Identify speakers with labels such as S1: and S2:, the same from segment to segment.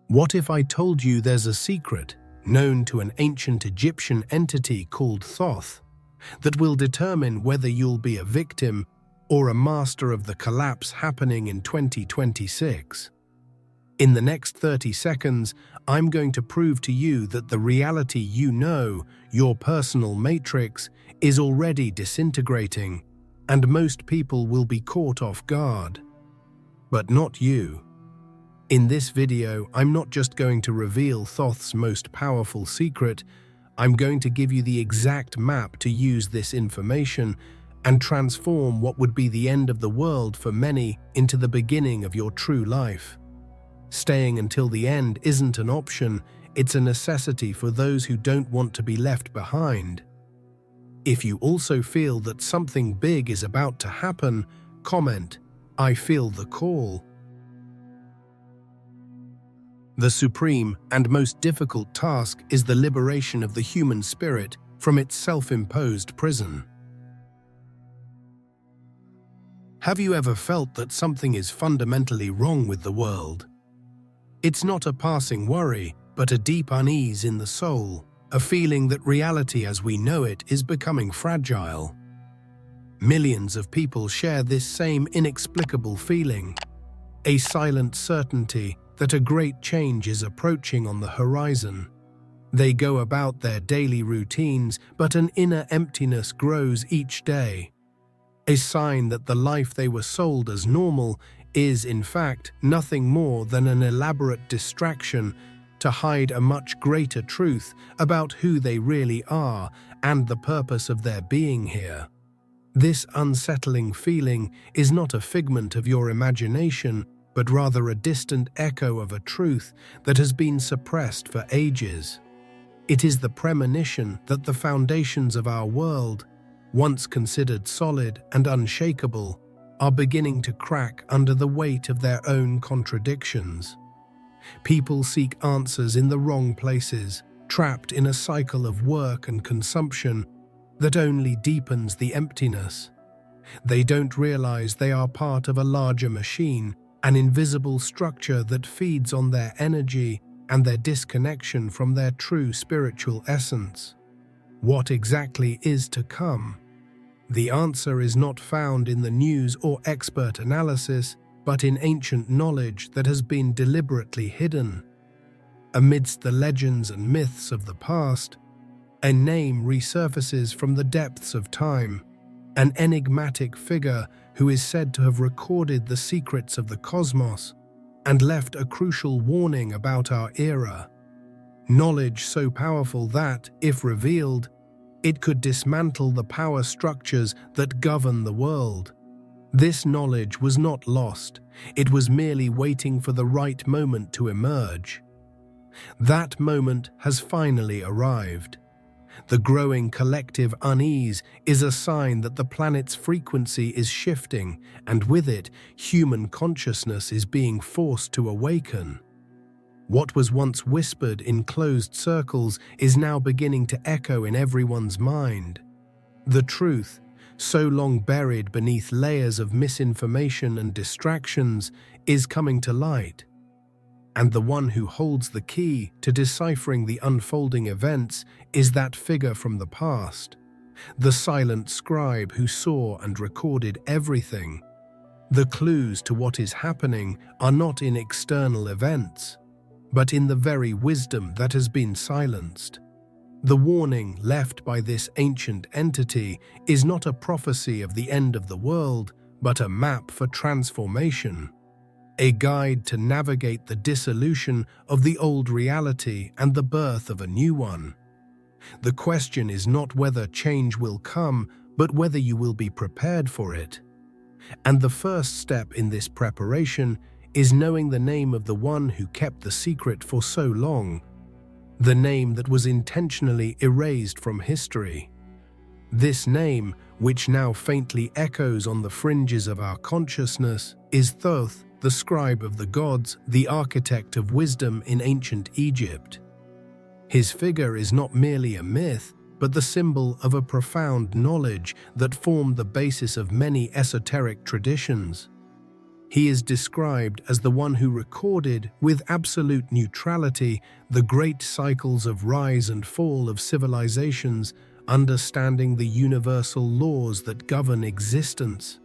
S1: What if I told you there's a secret, known to an ancient Egyptian entity called Thoth, that will determine whether you'll be a victim or a master of the collapse happening in 2026? In the next 30 seconds, I'm going to prove to you that the reality you know, your personal matrix, is already disintegrating, and most people will be caught off guard. But not you. In this video, I'm not just going to reveal Thoth's most powerful secret, I'm going to give you the exact map to use this information and transform what would be the end of the world for many into the beginning of your true life. Staying until the end isn't an option, it's a necessity for those who don't want to be left behind. If you also feel that something big is about to happen, comment, "I feel the call." The supreme and most difficult task is the liberation of the human spirit from its self-imposed prison. Have you ever felt that something is fundamentally wrong with the world? It's not a passing worry, but a deep unease in the soul, a feeling that reality as we know it is becoming fragile. Millions of people share this same inexplicable feeling, a silent certainty that a great change is approaching on the horizon. They go about their daily routines, but an inner emptiness grows each day, a sign that the life they were sold as normal is, in fact, nothing more than an elaborate distraction to hide a much greater truth about who they really are and the purpose of their being here. This unsettling feeling is not a figment of your imagination, but rather a distant echo of a truth that has been suppressed for ages. It is the premonition that the foundations of our world, once considered solid and unshakable, are beginning to crack under the weight of their own contradictions. People seek answers in the wrong places, trapped in a cycle of work and consumption that only deepens the emptiness. They don't realize they are part of a larger machine, an invisible structure that feeds on their energy and their disconnection from their true spiritual essence. What exactly is to come? The answer is not found in the news or expert analysis, but in ancient knowledge that has been deliberately hidden. Amidst the legends and myths of the past, a name resurfaces from the depths of time, an enigmatic figure who is said to have recorded the secrets of the cosmos and left a crucial warning about our era. Knowledge so powerful that, if revealed, it could dismantle the power structures that govern the world. This knowledge was not lost, it was merely waiting for the right moment to emerge. That moment has finally arrived. The growing collective unease is a sign that the planet's frequency is shifting, and with it, human consciousness is being forced to awaken. What was once whispered in closed circles is now beginning to echo in everyone's mind. The truth, so long buried beneath layers of misinformation and distractions, is coming to light. And the one who holds the key to deciphering the unfolding events is that figure from the past, the silent scribe who saw and recorded everything. The clues to what is happening are not in external events, but in the very wisdom that has been silenced. The warning left by this ancient entity is not a prophecy of the end of the world, but a map for transformation, a guide to navigate the dissolution of the old reality and the birth of a new one. The question is not whether change will come, but whether you will be prepared for it. And the first step in this preparation is knowing the name of the one who kept the secret for so long, the name that was intentionally erased from history. This name, which now faintly echoes on the fringes of our consciousness, is Thoth, the scribe of the gods, the architect of wisdom in ancient Egypt. His figure is not merely a myth, but the symbol of a profound knowledge that formed the basis of many esoteric traditions. He is described as the one who recorded, with absolute neutrality, the great cycles of rise and fall of civilizations, understanding the universal laws that govern existence.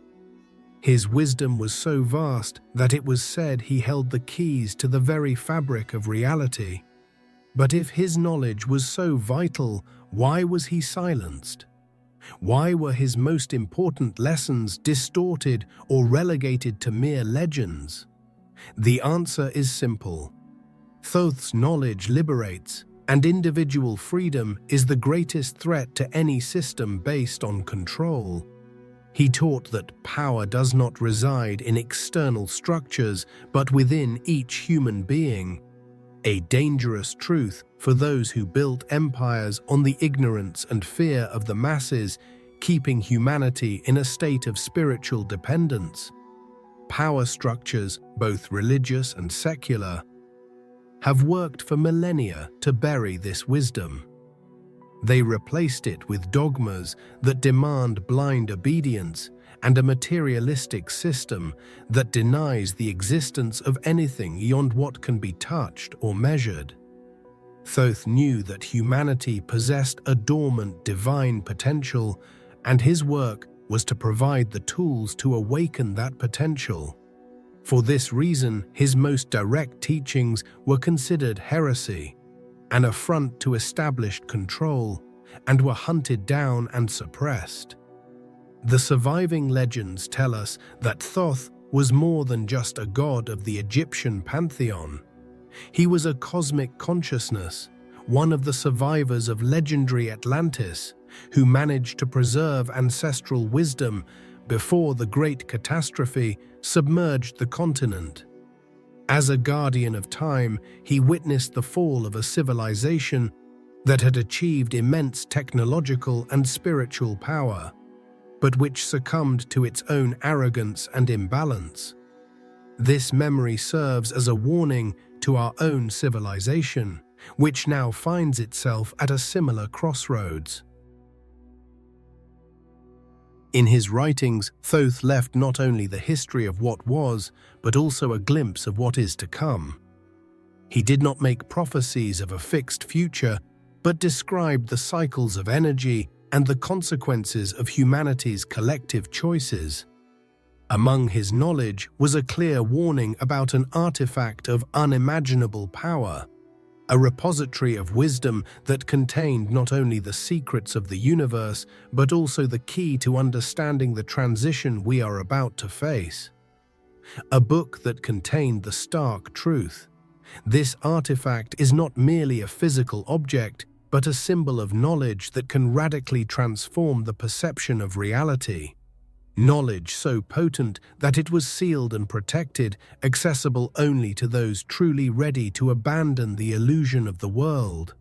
S1: His wisdom was so vast that it was said he held the keys to the very fabric of reality. But if his knowledge was so vital, why was he silenced? Why were his most important lessons distorted or relegated to mere legends? The answer is simple. Thoth's knowledge liberates, and individual freedom is the greatest threat to any system based on control. He taught that power does not reside in external structures, but within each human being. A dangerous truth for those who built empires on the ignorance and fear of the masses, keeping humanity in a state of spiritual dependence. Power structures, both religious and secular, have worked for millennia to bury this wisdom. They replaced it with dogmas that demand blind obedience and a materialistic system that denies the existence of anything beyond what can be touched or measured. Thoth knew that humanity possessed a dormant divine potential, and his work was to provide the tools to awaken that potential. For this reason, his most direct teachings were considered heresy, an affront to established control, and were hunted down and suppressed. The surviving legends tell us that Thoth was more than just a god of the Egyptian pantheon. He was a cosmic consciousness, one of the survivors of legendary Atlantis, who managed to preserve ancestral wisdom before the great catastrophe submerged the continent. As a guardian of time, he witnessed the fall of a civilization that had achieved immense technological and spiritual power, but which succumbed to its own arrogance and imbalance. This memory serves as a warning to our own civilization, which now finds itself at a similar crossroads. In his writings, Thoth left not only the history of what was, but also a glimpse of what is to come. He did not make prophecies of a fixed future, but described the cycles of energy and the consequences of humanity's collective choices. Among his knowledge was a clear warning about an artifact of unimaginable power, a repository of wisdom that contained not only the secrets of the universe, but also the key to understanding the transition we are about to face. A book that contained the stark truth. This artifact is not merely a physical object, but a symbol of knowledge that can radically transform the perception of reality. Knowledge so potent that it was sealed and protected, accessible only to those truly ready to abandon the illusion of the world.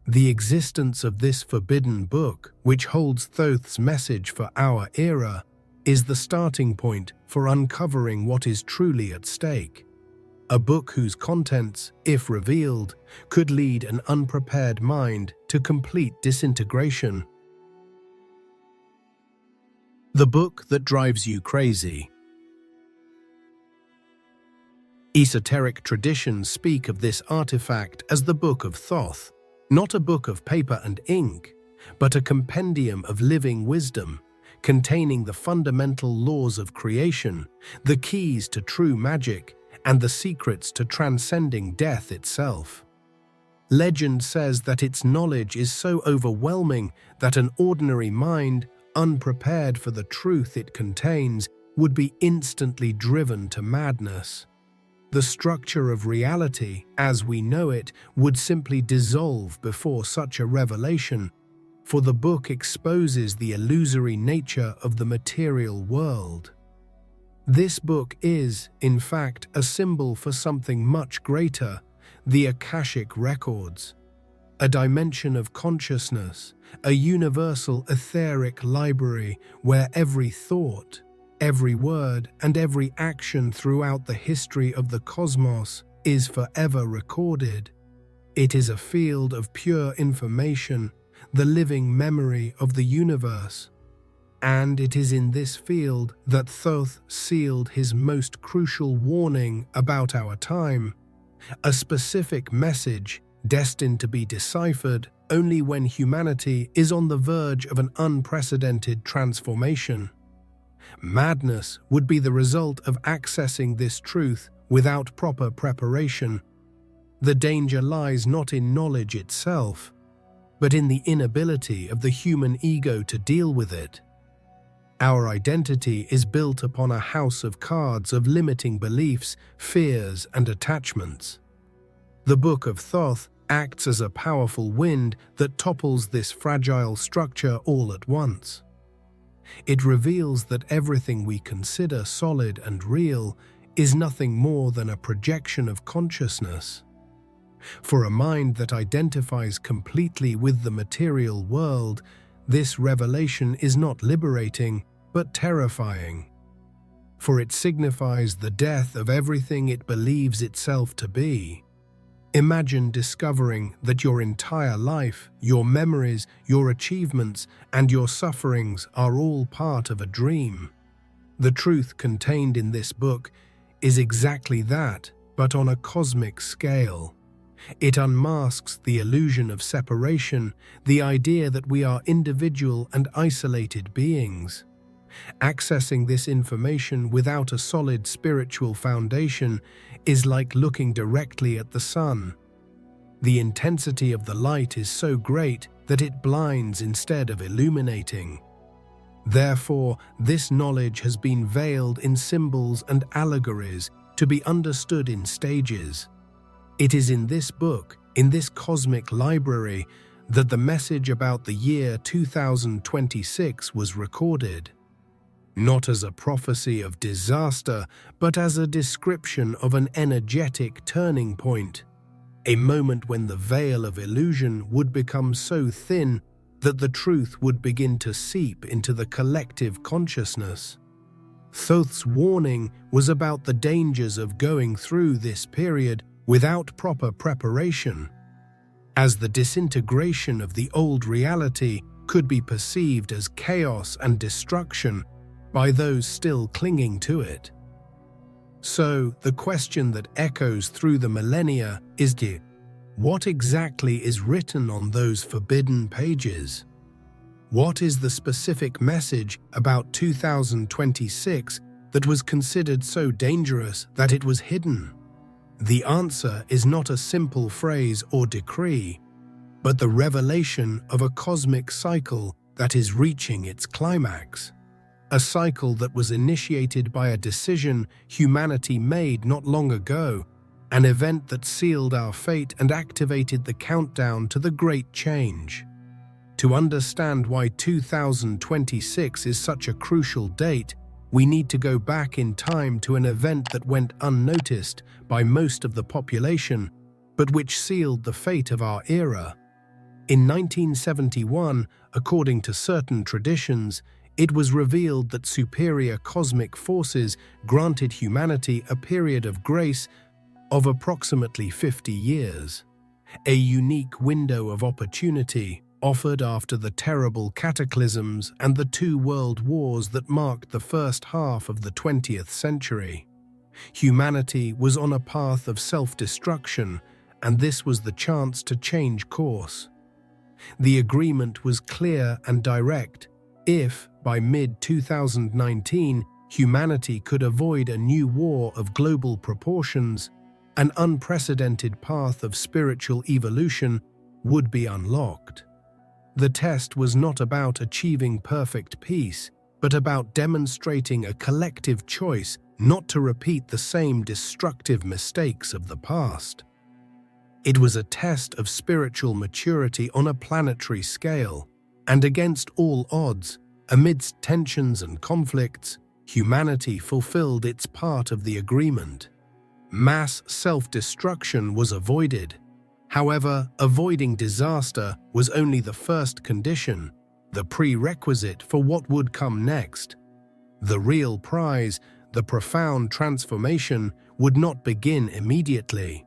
S1: The existence of this forbidden book, which holds Thoth's message for our era, is the starting point for uncovering what is truly at stake. A book whose contents, if revealed, could lead an unprepared mind to complete disintegration. The book that drives you crazy. Esoteric traditions speak of this artifact as the Book of Thoth, not a book of paper and ink, but a compendium of living wisdom, containing the fundamental laws of creation, the keys to true magic, and the secrets to transcending death itself. Legend says that its knowledge is so overwhelming that an ordinary mind, unprepared for the truth it contains, would be instantly driven to madness. The structure of reality, as we know it, would simply dissolve before such a revelation, for the book exposes the illusory nature of the material world. This book is, in fact, a symbol for something much greater, the Akashic records, a dimension of consciousness, a universal etheric library where every thought, every word, and every action throughout the history of the cosmos is forever recorded. It is a field of pure information, the living memory of the universe. And it is in this field that Thoth sealed his most crucial warning about our time, a specific message destined to be deciphered only when humanity is on the verge of an unprecedented transformation. Madness would be the result of accessing this truth without proper preparation. The danger lies not in knowledge itself, but in the inability of the human ego to deal with it. Our identity is built upon a house of cards of limiting beliefs, fears, and attachments. The Book of Thoth acts as a powerful wind that topples this fragile structure all at once. It reveals that everything we consider solid and real is nothing more than a projection of consciousness. For a mind that identifies completely with the material world, this revelation is not liberating, but terrifying. For it signifies the death of everything it believes itself to be. Imagine discovering that your entire life, your memories, your achievements, and your sufferings are all part of a dream. The truth contained in this book is exactly that, but on a cosmic scale. It unmasks the illusion of separation, the idea that we are individual and isolated beings. Accessing this information without a solid spiritual foundation is like looking directly at the sun. The intensity of the light is so great that it blinds instead of illuminating. Therefore, this knowledge has been veiled in symbols and allegories to be understood in stages. It is in this book, in this cosmic library, that the message about the year 2026 was recorded. Not as a prophecy of disaster, but as a description of an energetic turning point, a moment when the veil of illusion would become so thin that the truth would begin to seep into the collective consciousness. Thoth's warning was about the dangers of going through this period without proper preparation, as the disintegration of the old reality could be perceived as chaos and destruction by those still clinging to it. So, the question that echoes through the millennia is, what exactly is written on those forbidden pages? What is the specific message about 2026 that was considered so dangerous that it was hidden? The answer is not a simple phrase or decree, but the revelation of a cosmic cycle that is reaching its climax. A cycle that was initiated by a decision humanity made not long ago, an event that sealed our fate and activated the countdown to the great change. To understand why 2026 is such a crucial date, we need to go back in time to an event that went unnoticed by most of the population, but which sealed the fate of our era. In 1971, according to certain traditions, it was revealed that superior cosmic forces granted humanity a period of grace of approximately 50 years, a unique window of opportunity offered after the terrible cataclysms and the two world wars that marked the first half of the 20th century. Humanity was on a path of self-destruction, and this was the chance to change course. The agreement was clear and direct. If, by mid-2019, humanity could avoid a new war of global proportions, an unprecedented path of spiritual evolution would be unlocked. The test was not about achieving perfect peace, but about demonstrating a collective choice not to repeat the same destructive mistakes of the past. It was a test of spiritual maturity on a planetary scale, and against all odds, amidst tensions and conflicts, humanity fulfilled its part of the agreement. Mass self-destruction was avoided. However, avoiding disaster was only the first condition, the prerequisite for what would come next. The real prize, the profound transformation, would not begin immediately.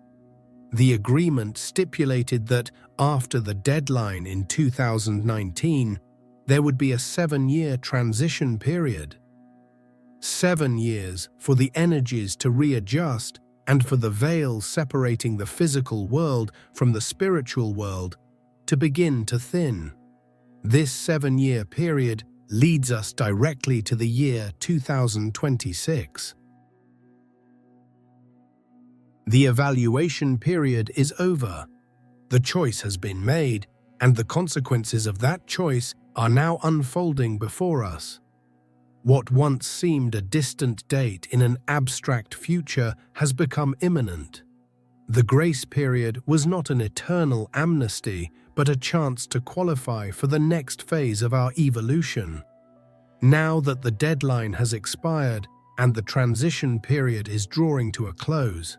S1: The agreement stipulated that, after the deadline in 2019, there would be a 7-year transition period. 7 years for the energies to readjust and for the veil separating the physical world from the spiritual world to begin to thin. This 7-year period leads us directly to the year 2026. The evaluation period is over. The choice has been made, and the consequences of that choice are now unfolding before us. What once seemed a distant date in an abstract future has become imminent. The grace period was not an eternal amnesty, but a chance to qualify for the next phase of our evolution. Now that the deadline has expired and the transition period is drawing to a close,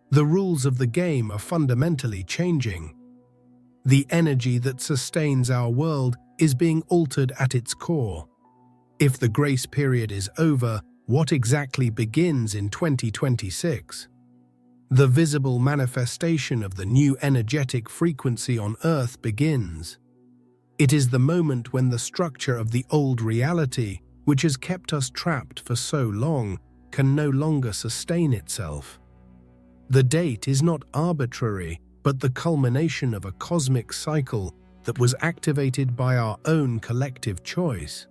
S1: the rules of the game are fundamentally changing. The energy that sustains our world is being altered at its core. If the grace period is over, what exactly begins in 2026? The visible manifestation of the new energetic frequency on Earth begins. It is the moment when the structure of the old reality, which has kept us trapped for so long, can no longer sustain itself. The date is not arbitrary, but the culmination of a cosmic cycle that was activated by our own collective choice.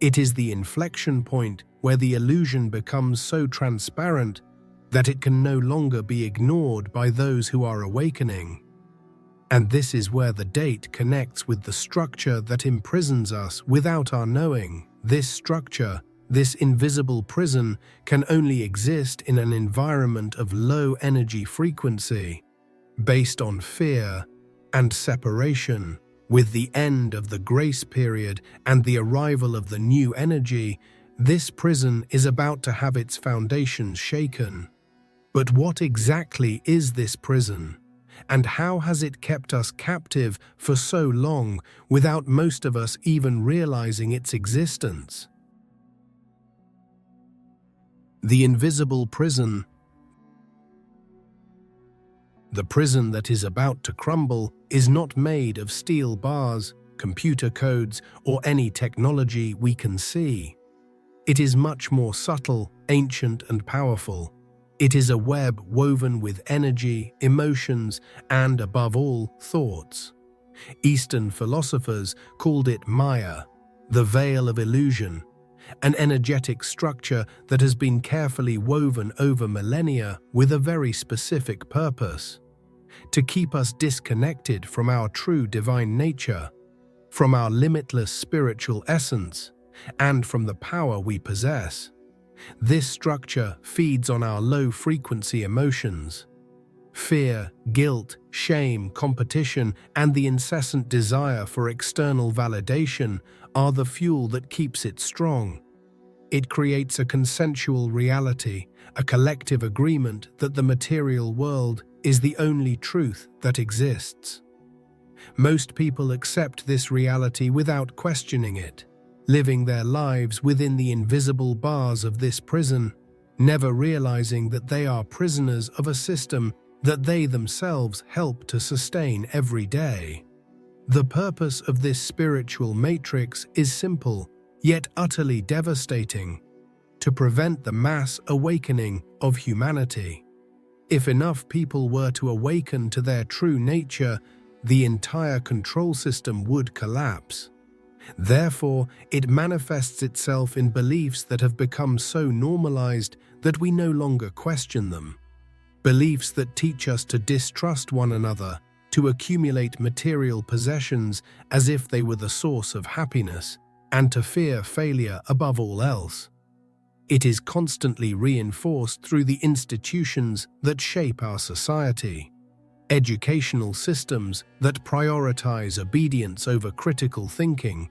S1: It is the inflection point where the illusion becomes so transparent that it can no longer be ignored by those who are awakening. And this is where the date connects with the structure that imprisons us without our knowing. This structure, this invisible prison, can only exist in an environment of low energy frequency, based on fear and separation. With the end of the grace period and the arrival of the new energy, this prison is about to have its foundations shaken. But what exactly is this prison? And how has it kept us captive for so long without most of us even realizing its existence? The invisible prison. The prison that is about to crumble is not made of steel bars, computer codes, or any technology we can see. It is much more subtle, ancient, and powerful. It is a web woven with energy, emotions, and, above all, thoughts. Eastern philosophers called it Maya, the veil of illusion, an energetic structure that has been carefully woven over millennia with a very specific purpose: to keep us disconnected from our true divine nature, from our limitless spiritual essence, and from the power we possess. This structure feeds on our low-frequency emotions. Fear, guilt, shame, competition, and the incessant desire for external validation are the fuel that keeps it strong. It creates a consensual reality, a collective agreement that the material world is the only truth that exists. Most people accept this reality without questioning it, living their lives within the invisible bars of this prison, never realizing that they are prisoners of a system that they themselves help to sustain every day. The purpose of this spiritual matrix is simple, yet utterly devastating: to prevent the mass awakening of humanity. If enough people were to awaken to their true nature, the entire control system would collapse. Therefore, it manifests itself in beliefs that have become so normalized that we no longer question them. Beliefs that teach us to distrust one another, to accumulate material possessions as if they were the source of happiness, and to fear failure above all else. It is constantly reinforced through the institutions that shape our society. Educational systems that prioritize obedience over critical thinking,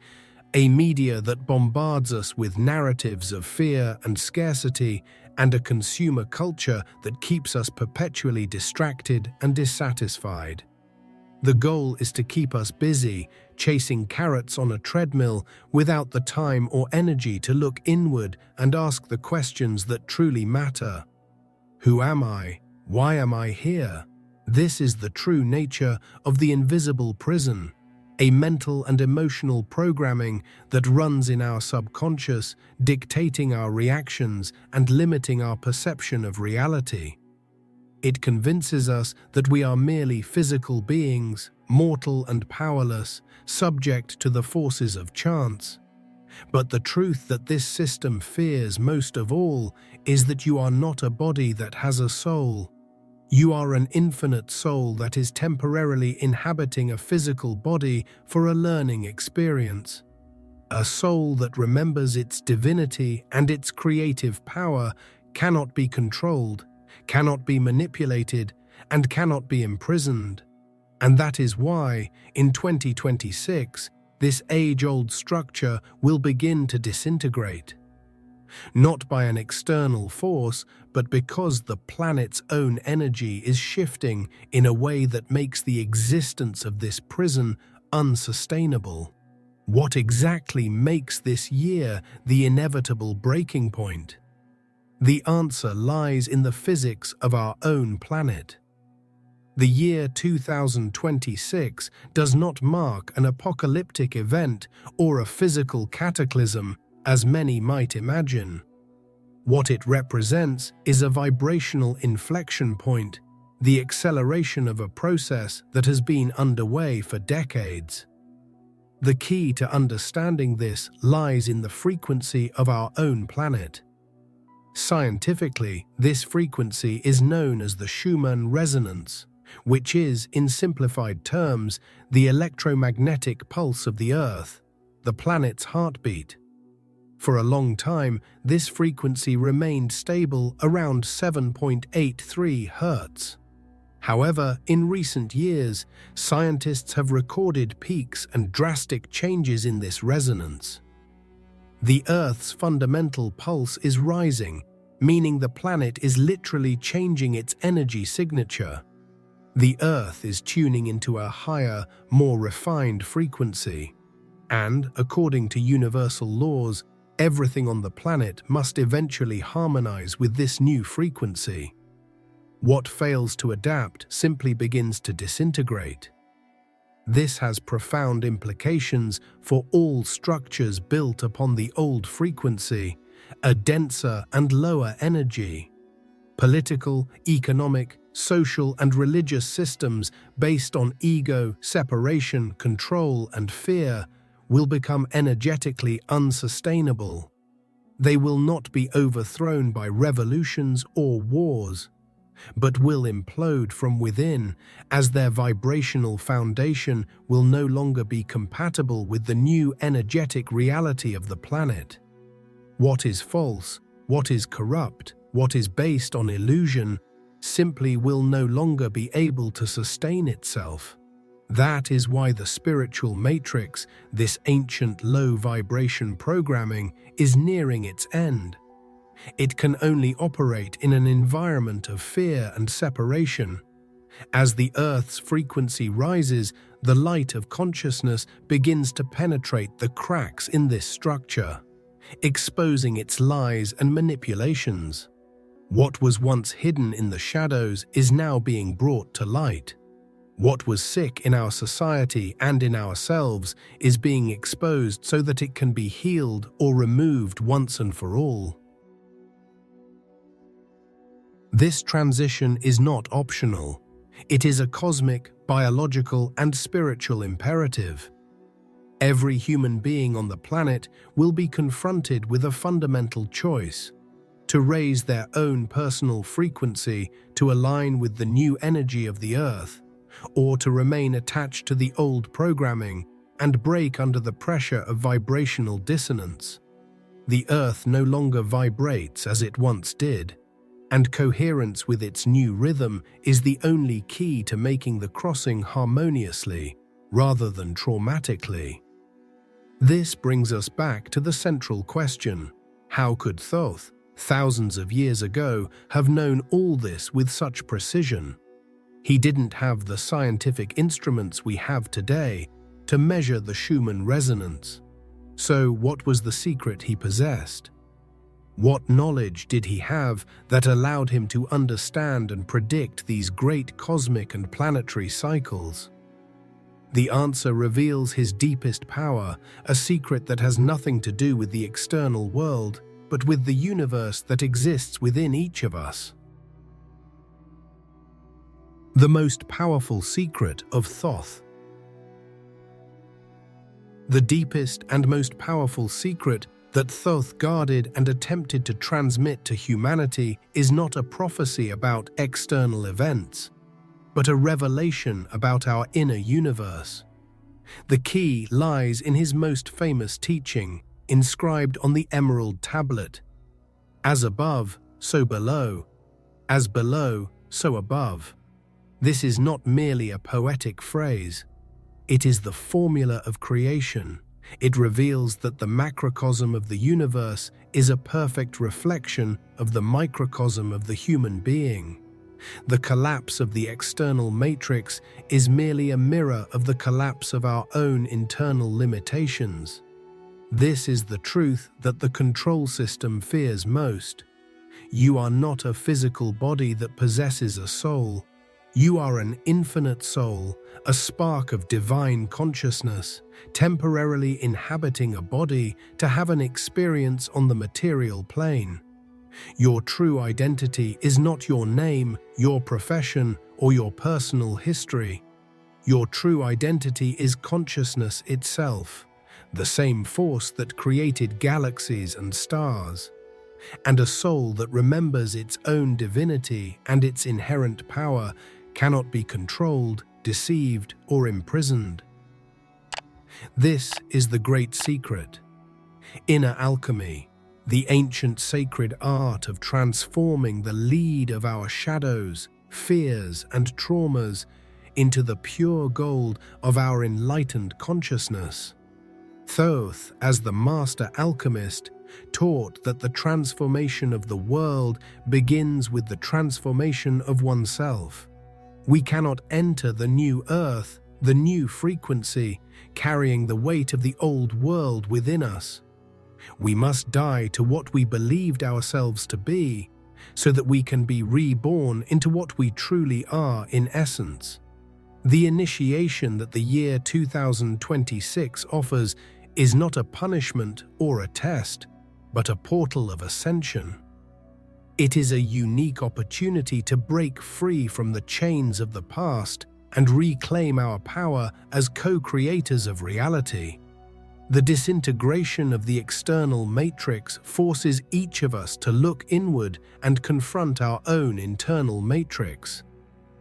S1: a media that bombards us with narratives of fear and scarcity, and a consumer culture that keeps us perpetually distracted and dissatisfied. The goal is to keep us busy, chasing carrots on a treadmill without the time or energy to look inward and ask the questions that truly matter. Who am I? Why am I here? This is the true nature of the invisible prison. a mental and emotional programming that runs in our subconscious, dictating our reactions and limiting our perception of reality. It convinces us that we are merely physical beings, mortal and powerless, subject to the forces of chance. But the truth that this system fears most of all is that you are not a body that has a soul. You are an infinite soul that is temporarily inhabiting a physical body for a learning experience. A soul that remembers its divinity and its creative power cannot be controlled, cannot be manipulated, and cannot be imprisoned. And that is why, in 2026, this age-old structure will begin to disintegrate. Not by an external force, but because the planet's own energy is shifting in a way that makes the existence of this prison unsustainable. What exactly makes this year the inevitable breaking point? The answer lies in the physics of our own planet. The year 2026 does not mark an apocalyptic event or a physical cataclysm, as many might imagine. What it represents is a vibrational inflection point, the acceleration of a process that has been underway for decades. The key to understanding this lies in the frequency of our own planet. Scientifically, this frequency is known as the Schumann resonance, which is, in simplified terms, the electromagnetic pulse of the Earth, the planet's heartbeat. For a long time, this frequency remained stable around 7.83 Hz. However, in recent years, scientists have recorded peaks and drastic changes in this resonance. The Earth's fundamental pulse is rising, meaning the planet is literally changing its energy signature. The Earth is tuning into a higher, more refined frequency. And, according to universal laws, everything on the planet must eventually harmonize with this new frequency. What fails to adapt simply begins to disintegrate. This has profound implications for all structures built upon the old frequency, a denser and lower energy. Political, economic, social and religious systems based on ego, separation, control, and fear will become energetically unsustainable. They will not be overthrown by revolutions or wars, but will implode from within, as their vibrational foundation will no longer be compatible with the new energetic reality of the planet. What is false, what is corrupt, what is based on illusion, simply will no longer be able to sustain itself. That is why the spiritual matrix, this ancient low-vibration programming, is nearing its end. It can only operate in an environment of fear and separation. As the Earth's frequency rises, the light of consciousness begins to penetrate the cracks in this structure, exposing its lies and manipulations. What was once hidden in the shadows is now being brought to light. What was sick in our society and in ourselves is being exposed so that it can be healed or removed once and for all. This transition is not optional. It is a cosmic, biological, and spiritual imperative. Every human being on the planet will be confronted with a fundamental choice: to raise their own personal frequency to align with the new energy of the Earth, or to remain attached to the old programming and break under the pressure of vibrational dissonance. The Earth no longer vibrates as it once did, and coherence with its new rhythm is the only key to making the crossing harmoniously, rather than traumatically. This brings us back to the central question: how could Thoth, thousands of years ago, have known all this with such precision? He didn't have the scientific instruments we have today to measure the Schumann resonance. So what was the secret he possessed? What knowledge did he have that allowed him to understand and predict these great cosmic and planetary cycles? The answer reveals his deepest power, a secret that has nothing to do with the external world, but with the universe that exists within each of us. The most powerful secret of Thoth. The deepest and most powerful secret that Thoth guarded and attempted to transmit to humanity is not a prophecy about external events, but a revelation about our inner universe. The key lies in his most famous teaching, inscribed on the emerald tablet: "As above, so below. As below, so above." This is not merely a poetic phrase. It is the formula of creation. It reveals that the macrocosm of the universe is a perfect reflection of the microcosm of the human being. The collapse of the external matrix is merely a mirror of the collapse of our own internal limitations. This is the truth that the control system fears most. You are not a physical body that possesses a soul. You are an infinite soul, a spark of divine consciousness, temporarily inhabiting a body to have an experience on the material plane. Your true identity is not your name, your profession, or your personal history. Your true identity is consciousness itself, the same force that created galaxies and stars, and a soul that remembers its own divinity and its inherent power cannot be controlled, deceived, or imprisoned. This is the great secret. Inner alchemy, the ancient sacred art of transforming the lead of our shadows, fears, and traumas into the pure gold of our enlightened consciousness. Thoth, as the master alchemist, taught that the transformation of the world begins with the transformation of oneself. We cannot enter the new earth, the new frequency, carrying the weight of the old world within us. We must die to what we believed ourselves to be, so that we can be reborn into what we truly are in essence. The initiation that the year 2026 offers is not a punishment or a test, but a portal of ascension. It is a unique opportunity to break free from the chains of the past and reclaim our power as co-creators of reality. The disintegration of the external matrix forces each of us to look inward and confront our own internal matrix,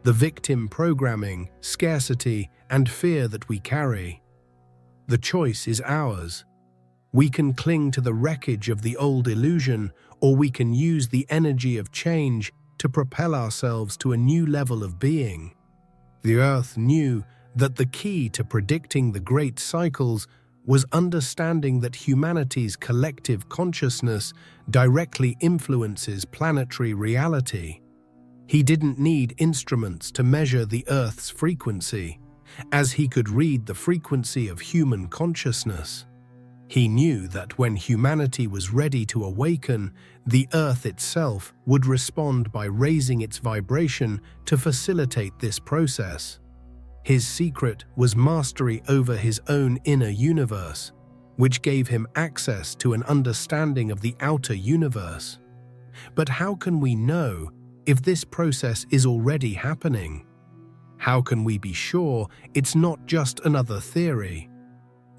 S1: the victim programming, scarcity, and fear that we carry. The choice is ours. We can cling to the wreckage of the old illusion, or we can use the energy of change to propel ourselves to a new level of being. The Earth knew that the key to predicting the great cycles was understanding that humanity's collective consciousness directly influences planetary reality. He didn't need instruments to measure the Earth's frequency, as he could read the frequency of human consciousness. He knew that when humanity was ready to awaken, the Earth itself would respond by raising its vibration to facilitate this process. His secret was mastery over his own inner universe, which gave him access to an understanding of the outer universe. But how can we know if this process is already happening? How can we be sure it's not just another theory?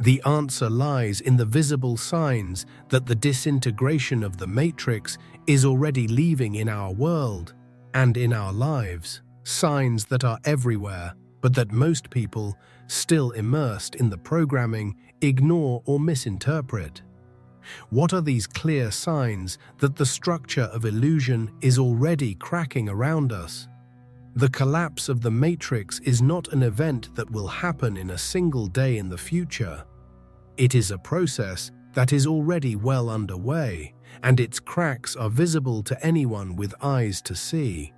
S1: The answer lies in the visible signs that the disintegration of the matrix is already leaving in our world and in our lives, signs that are everywhere, but that most people, still immersed in the programming, ignore or misinterpret. What are these clear signs that the structure of illusion is already cracking around us? The collapse of the matrix is not an event that will happen in a single day in the future. It is a process that is already well underway, and its cracks are visible to anyone with eyes to see.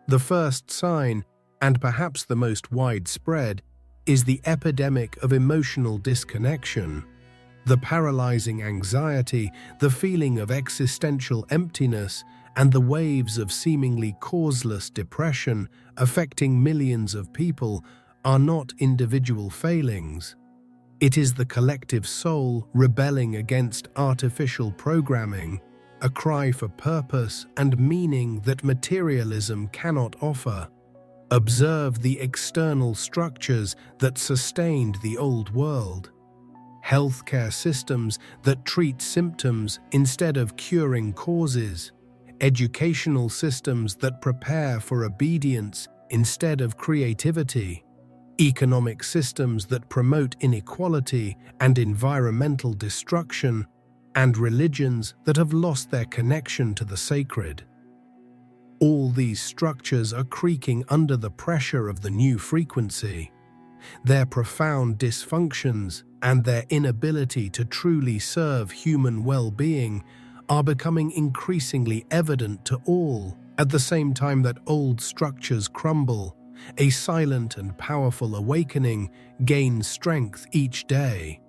S1: The first sign, and perhaps the most widespread, is the epidemic of emotional disconnection. The paralyzing anxiety, the feeling of existential emptiness, and the waves of seemingly causeless depression affecting millions of people are not individual failings. It is the collective soul rebelling against artificial programming, a cry for purpose and meaning that materialism cannot offer. Observe the external structures that sustained the old world. Healthcare systems that treat symptoms instead of curing causes. Educational systems that prepare for obedience instead of creativity. Economic systems that promote inequality and environmental destruction, and religions that have lost their connection to the sacred. All these structures are creaking under the pressure of the new frequency. Their profound dysfunctions and their inability to truly serve human well-being are becoming increasingly evident to all. At the same time that old structures crumble, a silent and powerful awakening gains strength each day.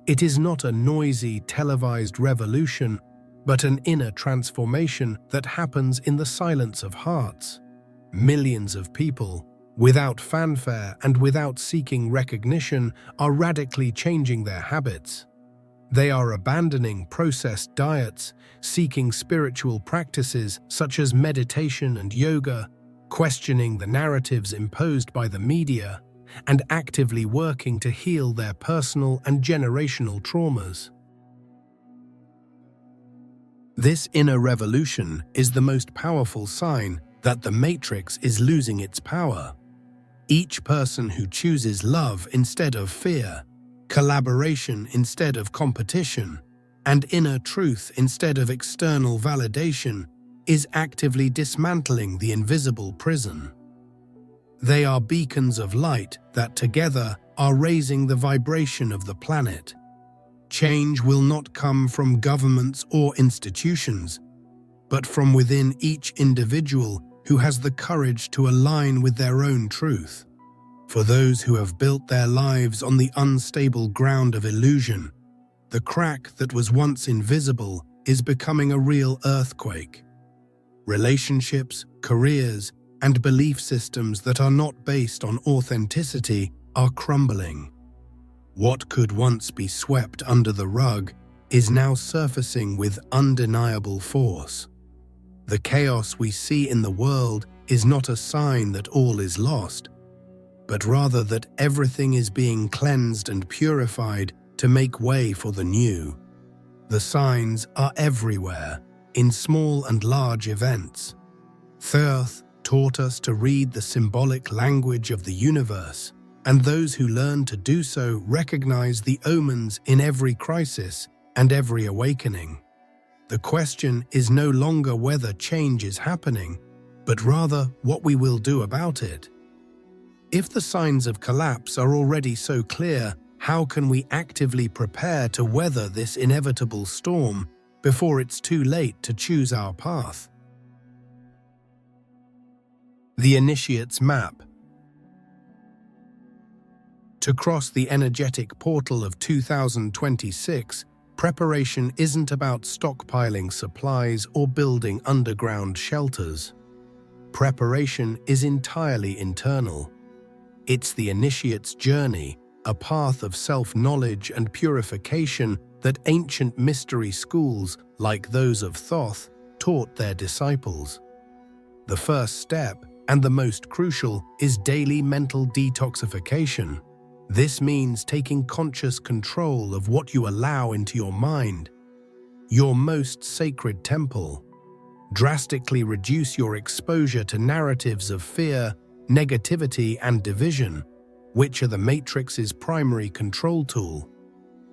S1: It is not a noisy, televised revolution, but an inner transformation that happens in the silence of hearts. Millions of people, without fanfare and without seeking recognition, are radically changing their habits. They are abandoning processed diets, seeking spiritual practices such as meditation and yoga, questioning the narratives imposed by the media, and actively working to heal their personal and generational traumas. This inner revolution is the most powerful sign that the Matrix is losing its power. Each person who chooses love instead of fear, collaboration instead of competition, and inner truth instead of external validation is actively dismantling the invisible prison. They are beacons of light that together are raising the vibration of the planet. Change will not come from governments or institutions, but from within each individual who has the courage to align with their own truth. For those who have built their lives on the unstable ground of illusion, the crack that was once invisible is becoming a real earthquake. Relationships, careers, and belief systems that are not based on authenticity are crumbling. What could once be swept under the rug is now surfacing with undeniable force. The chaos we see in the world is not a sign that all is lost, but rather that everything is being cleansed and purified to make way for the new. The signs are everywhere, in small and large events. Thoth taught us to read the symbolic language of the universe, and those who learn to do so recognize the omens in every crisis and every awakening. The question is no longer whether change is happening, but rather what we will do about it. If the signs of collapse are already so clear, how can we actively prepare to weather this inevitable storm before it's too late to choose our path? The Initiate's Map. To cross the energetic portal of 2026, preparation isn't about stockpiling supplies or building underground shelters. Preparation is entirely internal. It's the Initiate's journey, a path of self-knowledge and purification that ancient mystery schools, like those of Thoth, taught their disciples. The first step, and the most crucial, is daily mental detoxification. This means taking conscious control of what you allow into your mind, your most sacred temple. Drastically reduce your exposure to narratives of fear, negativity, and division, which are the Matrix's primary control tool.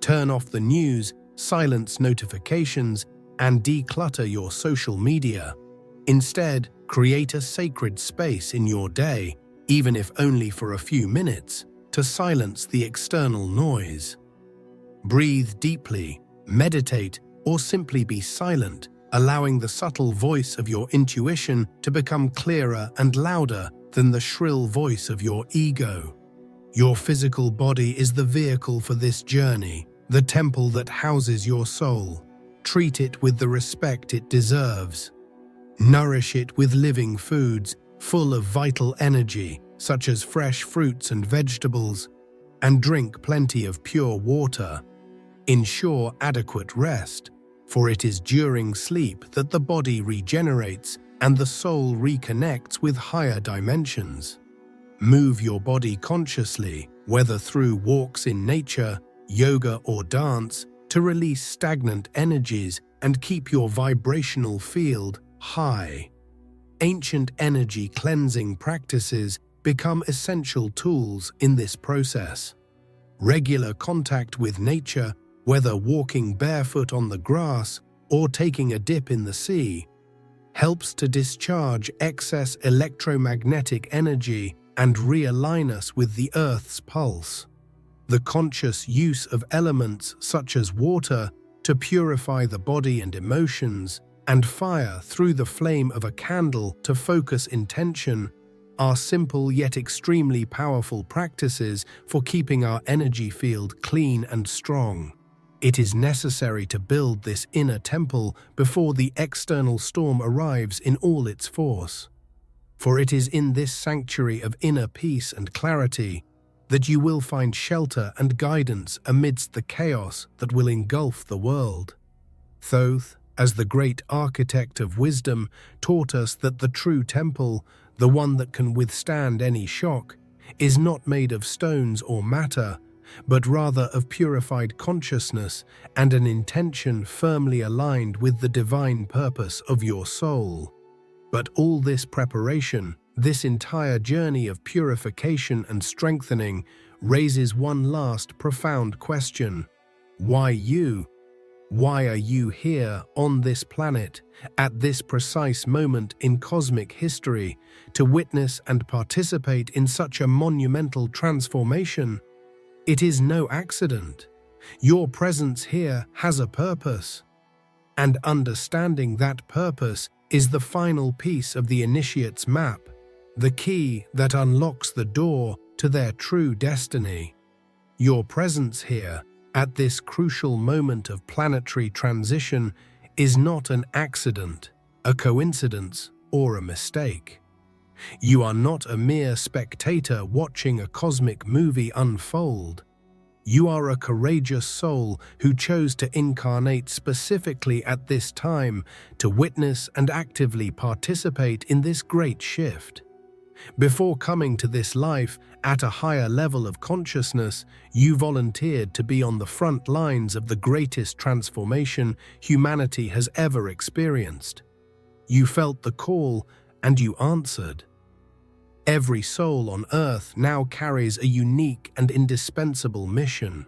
S1: Turn off the news, silence notifications, and declutter your social media. Instead, create a sacred space in your day, even if only for a few minutes, to silence the external noise. Breathe deeply, meditate, or simply be silent, allowing the subtle voice of your intuition to become clearer and louder than the shrill voice of your ego. Your physical body is the vehicle for this journey, the temple that houses your soul. Treat it with the respect it deserves. Nourish it with living foods, full of vital energy, such as fresh fruits and vegetables, and drink plenty of pure water. Ensure adequate rest, for it is during sleep that the body regenerates and the soul reconnects with higher dimensions. Move your body consciously, whether through walks in nature, yoga or dance, to release stagnant energies and keep your vibrational field high. Ancient energy cleansing practices become essential tools in this process. Regular contact with nature, whether walking barefoot on the grass or taking a dip in the sea, helps to discharge excess electromagnetic energy and realign us with the Earth's pulse. The conscious use of elements such as water to purify the body and emotions, and fire through the flame of a candle to focus intention, are simple yet extremely powerful practices for keeping our energy field clean and strong. It is necessary to build this inner temple before the external storm arrives in all its force. For it is in this sanctuary of inner peace and clarity that you will find shelter and guidance amidst the chaos that will engulf the world. Thoth, as the great architect of wisdom, taught us that the true temple, the one that can withstand any shock, is not made of stones or matter, but rather of purified consciousness and an intention firmly aligned with the divine purpose of your soul. But all this preparation, this entire journey of purification and strengthening, raises one last profound question. Why you? Why are you here on this planet, at this precise moment in cosmic history, to witness and participate in such a monumental transformation? It is no accident. Your presence here has a purpose. And understanding that purpose is the final piece of the initiate's map, the key that unlocks the door to their true destiny. Your presence here, at this crucial moment of planetary transition, is not an accident, a coincidence, or a mistake. You are not a mere spectator watching a cosmic movie unfold. You are a courageous soul who chose to incarnate specifically at this time to witness and actively participate in this great shift. Before coming to this life at a higher level of consciousness, you volunteered to be on the front lines of the greatest transformation humanity has ever experienced. You felt the call and you answered. Every soul on Earth now carries a unique and indispensable mission.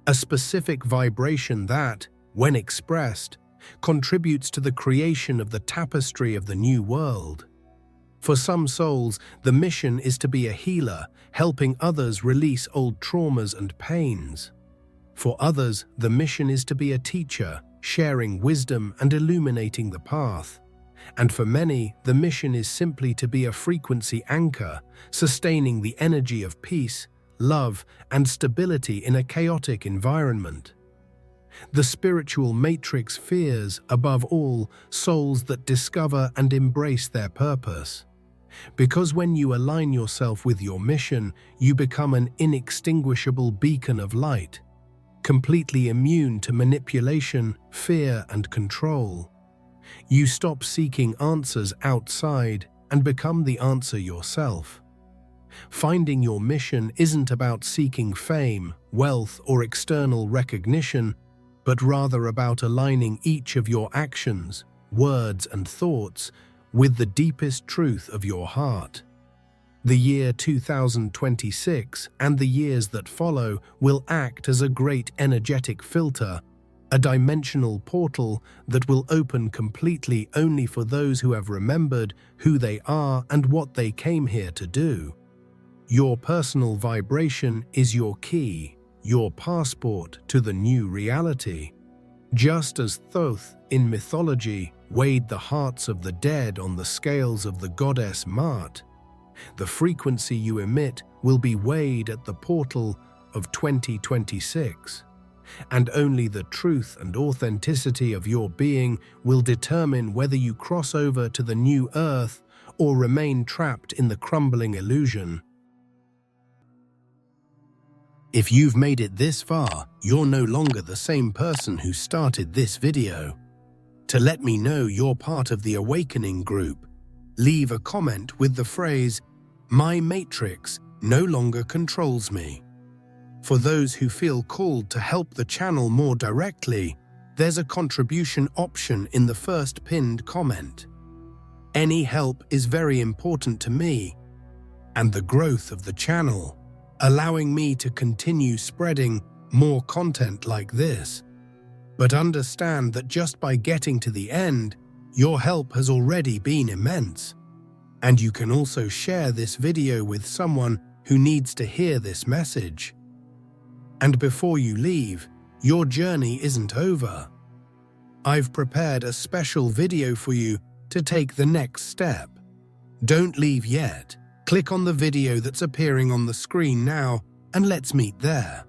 S1: A specific vibration that, when expressed, contributes to the creation of the tapestry of the new world. For some souls, the mission is to be a healer, helping others release old traumas and pains. For others, the mission is to be a teacher, sharing wisdom and illuminating the path. And for many, the mission is simply to be a frequency anchor, sustaining the energy of peace, love, and stability in a chaotic environment. The spiritual matrix fears, above all, souls that discover and embrace their purpose. Because when you align yourself with your mission, you become an inextinguishable beacon of light, completely immune to manipulation, fear, and control. You stop seeking answers outside and become the answer yourself. Finding your mission isn't about seeking fame, wealth, or external recognition, but rather about aligning each of your actions, words, and thoughts with the deepest truth of your heart. The year 2026 and the years that follow will act as a great energetic filter, a dimensional portal that will open completely only for those who have remembered who they are and what they came here to do. Your personal vibration is your key, your passport to the new reality. Just as Thoth in mythology weighed the hearts of the dead on the scales of the goddess Mart, the frequency you emit will be weighed at the portal of 2026. and only the truth and authenticity of your being will determine whether you cross over to the new earth or remain trapped in the crumbling illusion. If you've made it this far, you're no longer the same person who started this video. To let me know you're part of the Awakening group, leave a comment with the phrase, "My matrix no longer controls me." For those who feel called to help the channel more directly, there's a contribution option in the first pinned comment. Any help is very important to me and the growth of the channel, allowing me to continue spreading more content like this. But understand that just by getting to the end, your help has already been immense. And you can also share this video with someone who needs to hear this message. And before you leave, your journey isn't over. I've prepared a special video for you to take the next step. Don't leave yet. Click on the video that's appearing on the screen now, and let's meet there.